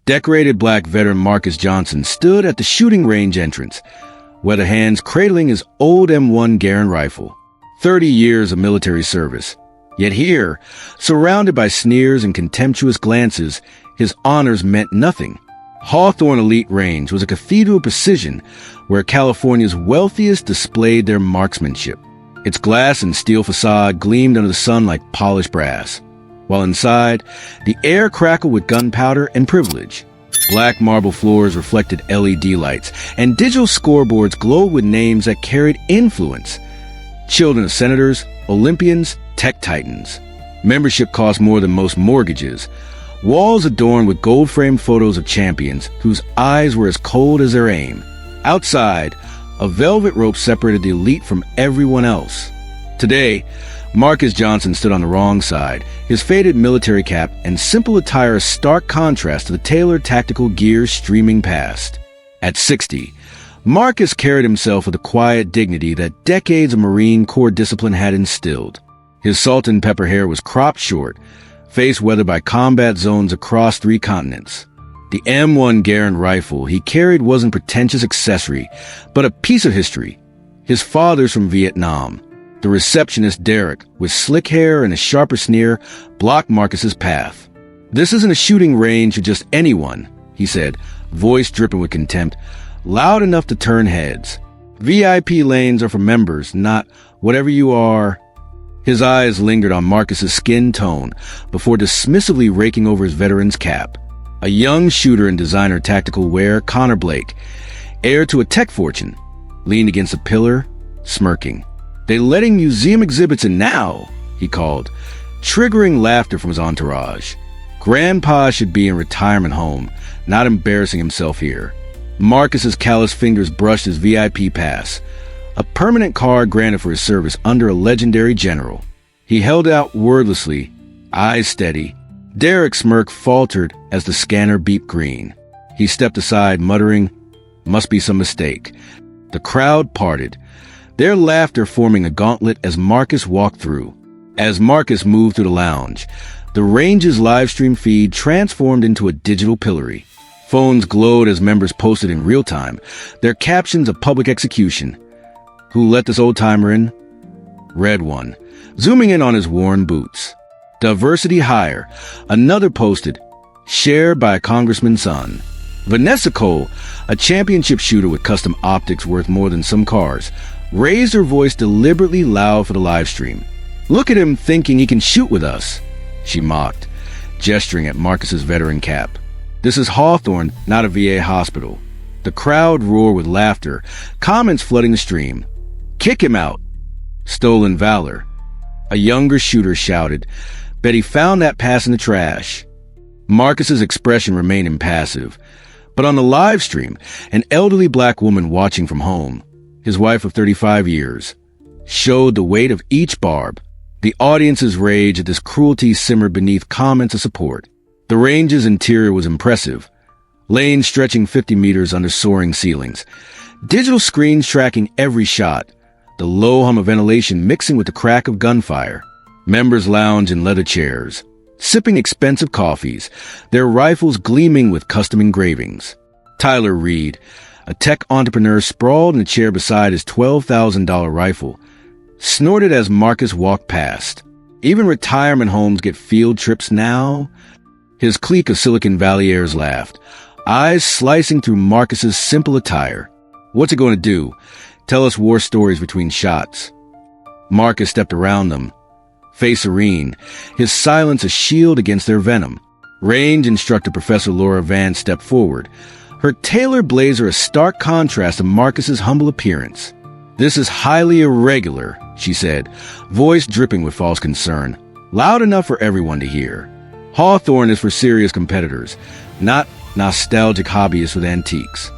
Decorated black veteran Marcus Johnson stood at the shooting range entrance, weather hands cradling his old M1 Garand rifle. 30 years of military service. Yet here, surrounded by sneers and contemptuous glances, his honors meant nothing. Hawthorne Elite Range was a cathedral of precision where California's wealthiest displayed their marksmanship. Its glass and steel facade gleamed under the sun like polished brass, while inside, the air crackled with gunpowder and privilege. Black marble floors reflected LED lights, and digital scoreboards glowed with names that carried influence. Children of senators, Olympians, tech titans. Membership cost more than most mortgages. Walls adorned with gold-framed photos of champions whose eyes were as cold as their aim. Outside, a velvet rope separated the elite from everyone else. Today, Marcus Johnson stood on the wrong side, his faded military cap and simple attire a stark contrast to the tailored tactical gear streaming past. At 60, Marcus carried himself with a quiet dignity that decades of Marine Corps discipline had instilled. His salt and pepper hair was cropped short, face weathered by combat zones across 3 continents. The M1 Garand rifle he carried wasn't a pretentious accessory, but a piece of history. His father's from Vietnam. The receptionist Derek, with slick hair and a sharper sneer, blocked Marcus's path. "This isn't a shooting range for just anyone," he said, voice dripping with contempt, loud enough to turn heads. "VIP lanes are for members, not whatever you are." His eyes lingered on Marcus's skin tone before dismissively raking over his veteran's cap. A young shooter in designer tactical wear, Connor Blake, heir to a tech fortune, leaned against a pillar, smirking. "They letting museum exhibits in now," he called, triggering laughter from his entourage. Grandpa should be in retirement home, not embarrassing himself here. Marcus's calloused fingers brushed his VIP pass, a permanent card granted for his service under a legendary general. He held out wordlessly, eyes steady. Derek's smirk faltered as the scanner beeped green. He stepped aside, muttering, "Must be some mistake." The crowd parted, their laughter forming a gauntlet as Marcus walked through. As Marcus moved through the lounge, the range's livestream feed transformed into a digital pillory. Phones glowed as members posted in real time, their captions a public execution. "Who let this old-timer in?" Read one, zooming in on his worn boots. "Diversity higher," another posted, "shared by a congressman's son." Vanessa Cole, a championship shooter with custom optics worth more than some cars, raised her voice deliberately loud for the live stream. "Look at him thinking he can shoot with us," she mocked, gesturing at Marcus's veteran cap. "This is Hawthorne, not a VA hospital." The crowd roared with laughter, comments flooding the stream. "Kick him out." "Stolen valor." A younger shooter shouted, "Bet he found that pass in the trash." Marcus's expression remained impassive, but on the live stream, an elderly black woman watching from home, his wife of 35 years, showed the weight of each barb. The audience's rage at this cruelty simmered beneath comments of support. The range's interior was impressive, lanes stretching 50 meters under soaring ceilings, digital screens tracking every shot, the low hum of ventilation mixing with the crack of gunfire. Members lounge in leather chairs, sipping expensive coffees, their rifles gleaming with custom engravings. Tyler Reed, a tech entrepreneur sprawled in a chair beside his $12,000 rifle, snorted as Marcus walked past. "Even retirement homes get field trips now?" His clique of Silicon Valley heirs laughed, eyes slicing through Marcus's simple attire. "What's it going to do? Tell us war stories between shots." Marcus stepped around them, face serene, his silence a shield against their venom. Range instructor Professor Laura Vance stepped forward, her tailored blazer a stark contrast to Marcus's humble appearance. "This is highly irregular," she said, voice dripping with false concern, loud enough for everyone to hear. "Hawthorne is for serious competitors, not nostalgic hobbyists with antiques."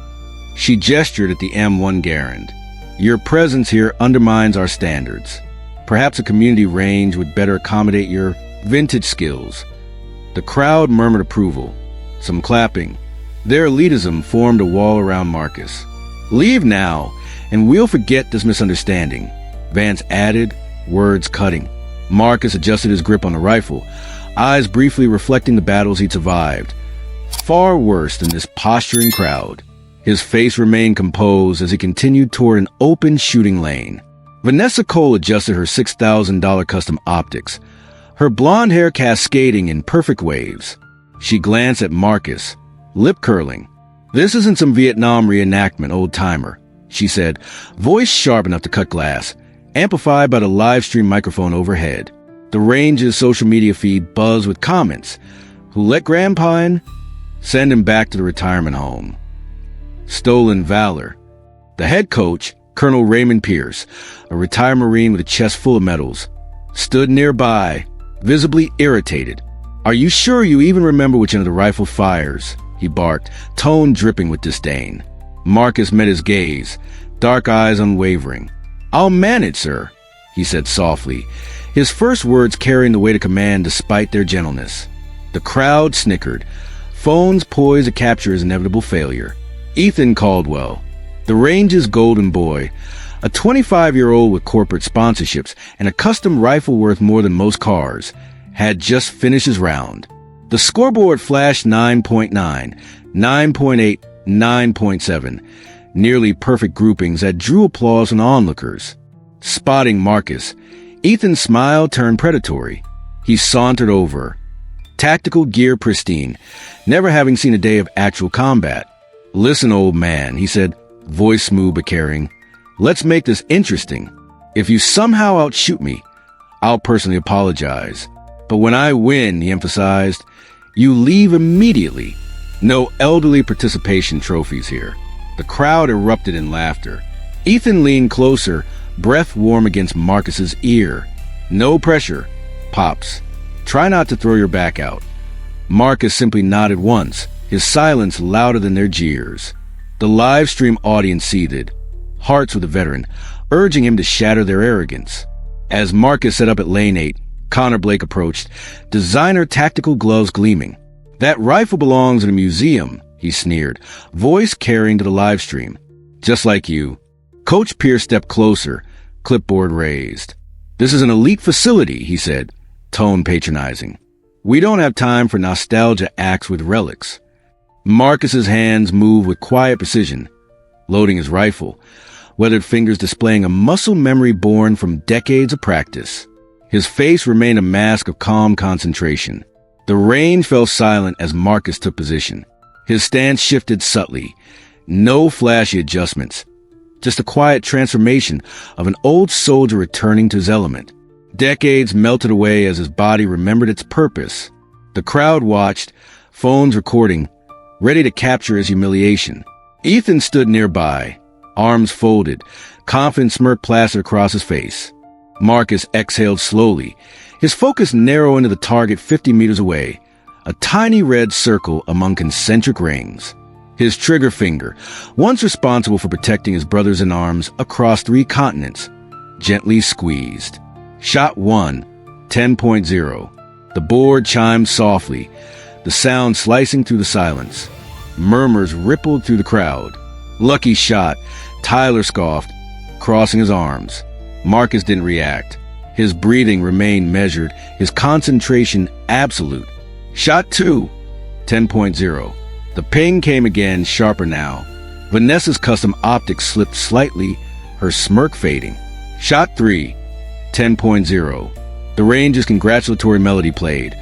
She gestured at the M1 Garand. "Your presence here undermines our standards. Perhaps a community range would better accommodate your vintage skills." The crowd murmured approval, some clapping. Their elitism formed a wall around Marcus. "Leave now, and we'll forget this misunderstanding," Vance added, words cutting. Marcus adjusted his grip on the rifle, eyes briefly reflecting the battles he'd survived. far worse than this posturing crowd. His face remained composed as he continued toward an open shooting lane. Vanessa Cole adjusted her $6,000 custom optics, her blonde hair cascading in perfect waves. She glanced at Marcus, lip curling. "This isn't some Vietnam reenactment, old-timer," she said, voice sharp enough to cut glass, amplified by the live stream microphone overhead. The range's social media feed buzzed with comments. "Who let Grandpa in? Send him back to the retirement home." Stolen valor. The head coach, Colonel Raymond Pierce, a retired Marine with a chest full of medals, stood nearby, visibly irritated. "Are you sure you even remember which end of the rifle fires?" he barked, tone dripping with disdain. Marcus met his gaze, dark eyes unwavering. "I'll manage, sir," he said softly, his first words carrying the weight of command despite their gentleness. The crowd snickered, phones poised to capture his inevitable failure. Ethan Caldwell, the range's golden boy, a 25-year-old with corporate sponsorships and a custom rifle worth more than most cars, had just finished his round. The scoreboard flashed 9.9, 9.8, 9.7, nearly perfect groupings that drew applause from onlookers. Spotting Marcus, Ethan's smile turned predatory. He sauntered over, tactical gear pristine, never having seen a day of actual combat. "Listen, old man," he said, voice smooth but caring. "Let's make this interesting. If you somehow outshoot me, I'll personally apologize. But when I win," he emphasized, "you leave immediately. No elderly participation trophies here." The crowd erupted in laughter. Ethan leaned closer, breath warm against Marcus's ear. "No pressure, Pops. Try not to throw your back out." Marcus simply nodded once, his silence louder than their jeers. The live stream audience seethed, hearts with the veteran, urging him to shatter their arrogance. As Marcus set up at lane 8, Connor Blake approached, designer tactical gloves gleaming. "That rifle belongs in a museum," he sneered, voice carrying to the live stream. "Just like you." Coach Pierce stepped closer, clipboard raised. "This is an elite facility," he said, tone patronizing. "We don't have time for nostalgia acts with relics." Marcus's hands moved with quiet precision, loading his rifle, weathered fingers displaying a muscle memory born from decades of practice. His face remained a mask of calm concentration. The range fell silent as Marcus took position. His stance shifted subtly. No flashy adjustments. Just a quiet transformation of an old soldier returning to his element. Decades melted away as his body remembered its purpose. The crowd watched, phones recording, ready to capture his humiliation. Ethan stood nearby, arms folded, confident smirk plastered across his face. Marcus exhaled slowly, his focus narrow into the target 50 meters away, a tiny red circle among concentric rings. His trigger finger, once responsible for protecting his brothers in arms across 3 continents, gently squeezed. Shot 1, 10.0. The board chimed softly, the sound slicing through the silence. Murmurs rippled through the crowd. "Lucky shot," Tyler scoffed, crossing his arms. Marcus didn't react. His breathing remained measured, his concentration absolute. Shot 2, 10.0. The ping came again, sharper now. Vanessa's custom optics slipped slightly, her smirk fading. Shot 3, 10.0. The range's congratulatory melody played,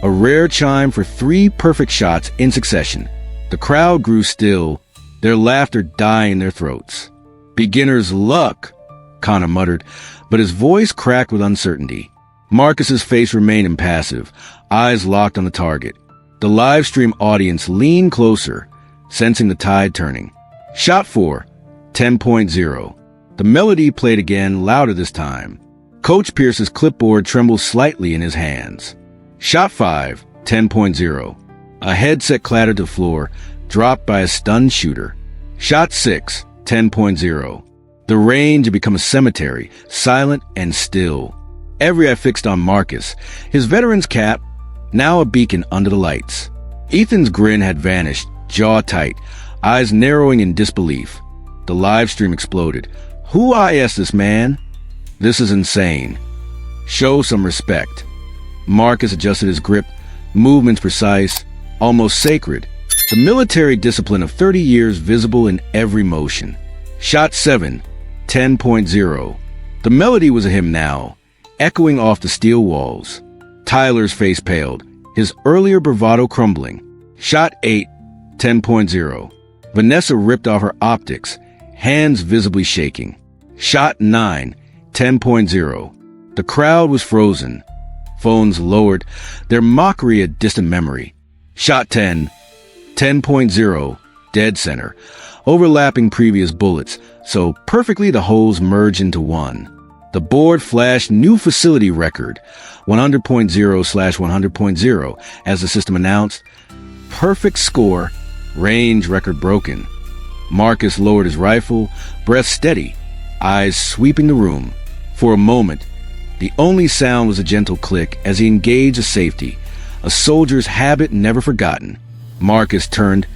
a rare chime for 3 perfect shots in succession. The crowd grew still, their laughter dying in their throats. "Beginner's luck," Connor muttered, but his voice cracked with uncertainty. Marcus's face remained impassive, eyes locked on the target. The live stream audience leaned closer, sensing the tide turning. Shot 4, 10.0. The melody played again, louder this time. Coach Pierce's clipboard trembled slightly in his hands. Shot 5, 10.0. A headset clattered to the floor, dropped by a stunned shooter. Shot 6, 10.0. The range had become a cemetery, silent and still. Every eye fixed on Marcus, his veteran's cap, now a beacon under the lights. Ethan's grin had vanished, jaw tight, eyes narrowing in disbelief. The live stream exploded. "Who I asked this man? This is insane. Show some respect." Marcus adjusted his grip, movements precise, almost sacred. The military discipline of 30 years visible in every motion. Shot 7, 10.0. The melody was a hymn now, echoing off the steel walls. Tyler's face paled, his earlier bravado crumbling. Shot 8, 10.0. Vanessa ripped off her optics, hands visibly shaking. Shot 9, 10.0. The crowd was frozen. Phones lowered, their mockery a distant memory. Shot 10, 10.0, dead center, overlapping previous bullets, so perfectly the holes merged into one. The board flashed new facility record, 100.0/100.0, as the system announced. Perfect score, range record broken. Marcus lowered his rifle, breath steady, eyes sweeping the room. For a moment, the only sound was a gentle click as he engaged a safety, a soldier's habit never forgotten. Marcus turned,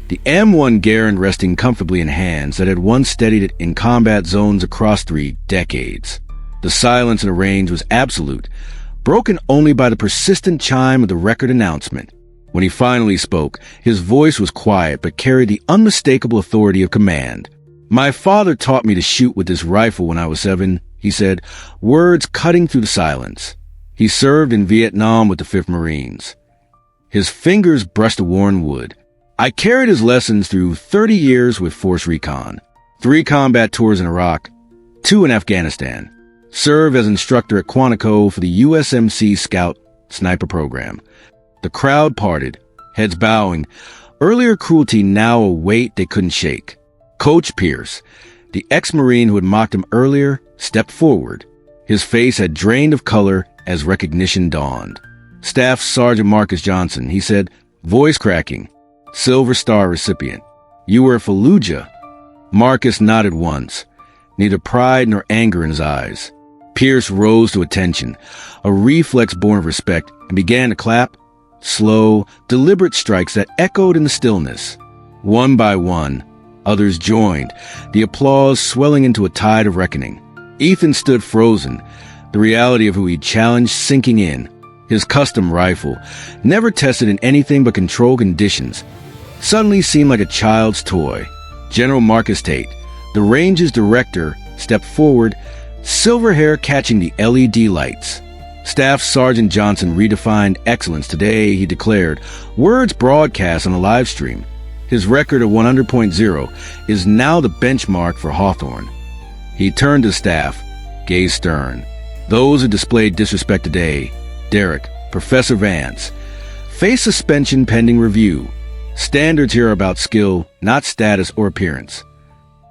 the M1 Garand resting comfortably in hands that had once steadied it in combat zones across 3 decades. The silence in the range was absolute, broken only by the persistent chime of the record announcement. When he finally spoke, his voice was quiet but carried the unmistakable authority of command. "My father taught me to shoot with this rifle when I was 7, he said, words cutting through the silence. He served in Vietnam with the 5th Marines. His fingers brushed the worn wood. I carried his lessons through 30 years with Force Recon, 3 combat tours in Iraq, 2 in Afghanistan. Served as instructor at Quantico for the USMC Scout Sniper program." The crowd parted, heads bowing, earlier cruelty now a weight they couldn't shake. Coach Pierce, the ex-Marine who had mocked him earlier, stepped forward. His face had drained of color as recognition dawned. Staff Sergeant Marcus Johnson, he said, voice cracking, Silver Star recipient. "You were at Fallujah." Marcus nodded once, neither pride nor anger in his eyes. Pierce rose to attention, a reflex born of respect, and began to clap. Slow, deliberate strikes that echoed in the stillness. One by one, others joined, the applause swelling into a tide of reckoning. Ethan stood frozen, the reality of who he challenged sinking in. His custom rifle, never tested in anything but controlled conditions, suddenly seemed like a child's toy. General Marcus Tate, the range's director, stepped forward, silver hair catching the LED lights. Staff Sergeant Johnson redefined excellence today, he declared, words broadcast on a live stream. His record of 100.0 is now the benchmark for Hawthorne. He turned to staff, gazed stern. Those who displayed disrespect today, Derek, Professor Vance, face suspension pending review. Standards here are about skill, not status or appearance.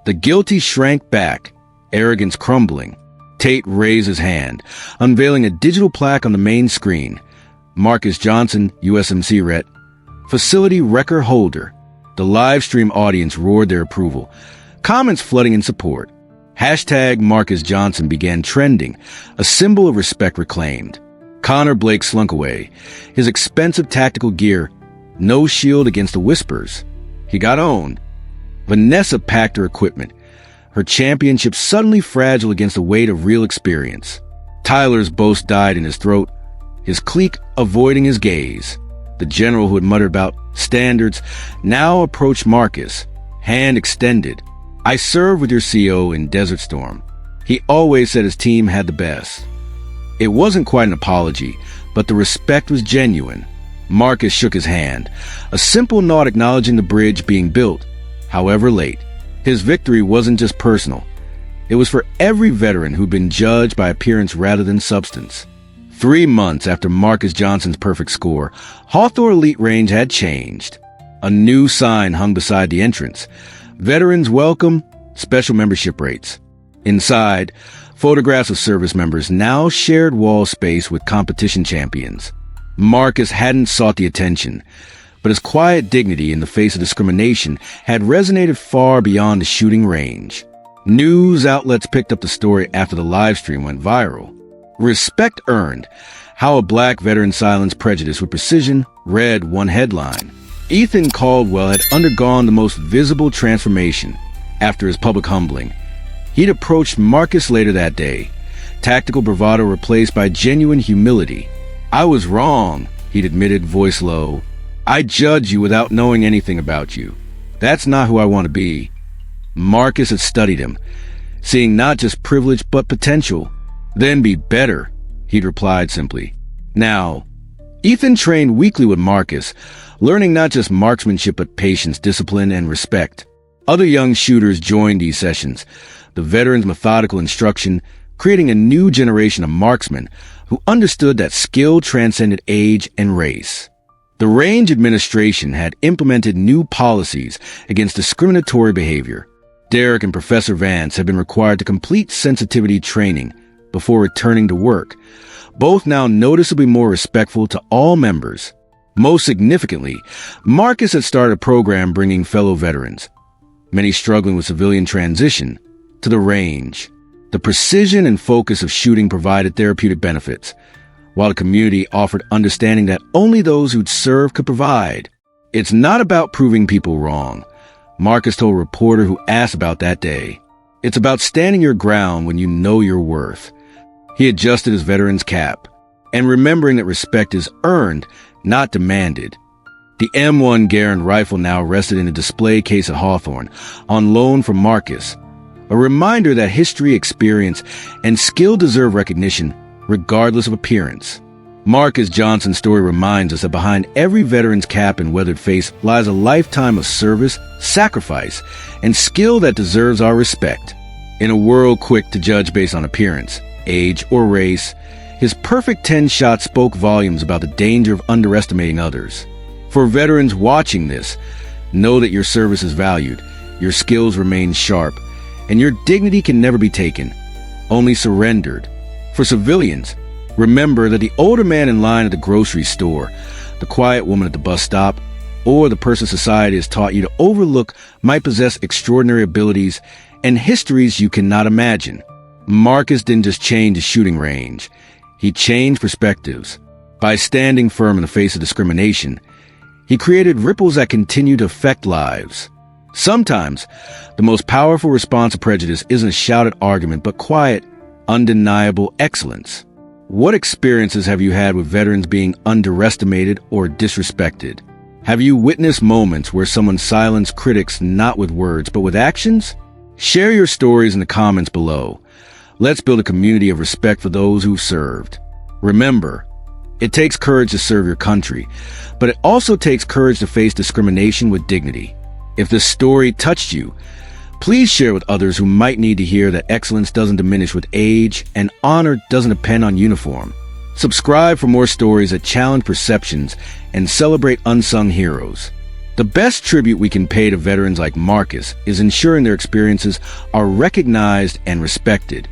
The guilty shrank back, arrogance crumbling. Tate raised his hand, unveiling a digital plaque on the main screen. Marcus Johnson, USMC Ret, facility record holder. The live stream audience roared their approval, comments flooding in support. Hashtag Marcus Johnson began trending, a symbol of respect reclaimed. Connor Blake slunk away, his expensive tactical gear, no shield against the whispers. He got owned. Vanessa packed her equipment, her championship suddenly fragile against the weight of real experience. Tyler's boast died in his throat, his clique avoiding his gaze. The general who had muttered about standards now approached Marcus, hand extended. "I served with your CO in Desert Storm. He always said his team had the best." It wasn't quite an apology, but the respect was genuine. Marcus shook his hand, a simple nod acknowledging the bridge being built, however late. His victory wasn't just personal. It was for every veteran who'd been judged by appearance rather than substance. 3 months after Marcus Johnson's perfect score, Hawthorne Elite Range had changed. A new sign hung beside the entrance. Veterans welcome, special membership rates. Inside, photographs of service members now shared wall space with competition champions. Marcus hadn't sought the attention, but his quiet dignity in the face of discrimination had resonated far beyond the shooting range. News outlets picked up the story after the live stream went viral. Respect earned. How a black veteran silenced prejudice with precision, read one headline. Ethan Caldwell had undergone the most visible transformation after his public humbling. He'd approached Marcus later that day, tactical bravado replaced by genuine humility. "I was wrong," he'd admitted, voice low. I judge you without knowing anything about you. That's not who I want to be." Marcus had studied him, seeing not just privilege but potential. "Then be better," he'd replied simply. Now, Ethan trained weekly with Marcus, learning not just marksmanship but patience, discipline, and respect. Other young shooters joined these sessions, the veterans' methodical instruction, creating a new generation of marksmen who understood that skill transcended age and race. The range administration had implemented new policies against discriminatory behavior. Derek and Professor Vance had been required to complete sensitivity training before returning to work, both now noticeably more respectful to all members. Most significantly, Marcus had started a program bringing fellow veterans, many struggling with civilian transition, to the range. The precision and focus of shooting provided therapeutic benefits, while the community offered understanding that only those who'd served could provide. "It's not about proving people wrong," Marcus told a reporter who asked about that day. "It's about standing your ground when you know your worth." He adjusted his veteran's cap, and remembering that respect is earned, not demanded. The M1 Garand rifle now rested in a display case at Hawthorne, on loan from Marcus, a reminder that history, experience, and skill deserve recognition, regardless of appearance. Marcus Johnson's story reminds us that behind every veteran's cap and weathered face lies a lifetime of service, sacrifice, and skill that deserves our respect. In a world quick to judge based on appearance, age, or race, his perfect 10 shots spoke volumes about the danger of underestimating others. For veterans watching this, know that your service is valued, your skills remain sharp, and your dignity can never be taken, only surrendered. For civilians, remember that the older man in line at the grocery store, the quiet woman at the bus stop, or the person society has taught you to overlook might possess extraordinary abilities and histories you cannot imagine. Marcus didn't just change the shooting range. He changed perspectives. By standing firm in the face of discrimination, he created ripples that continue to affect lives. Sometimes, the most powerful response to prejudice isn't a shouted argument, but quiet, undeniable excellence. What experiences have you had with veterans being underestimated or disrespected? Have you witnessed moments where someone silenced critics not with words, but with actions? Share your stories in the comments below. Let's build a community of respect for those who've served. Remember, it takes courage to serve your country, but it also takes courage to face discrimination with dignity. If this story touched you, please share with others who might need to hear that excellence doesn't diminish with age and honor doesn't depend on uniform. Subscribe for more stories that challenge perceptions and celebrate unsung heroes. The best tribute we can pay to veterans like Marcus is ensuring their experiences are recognized and respected.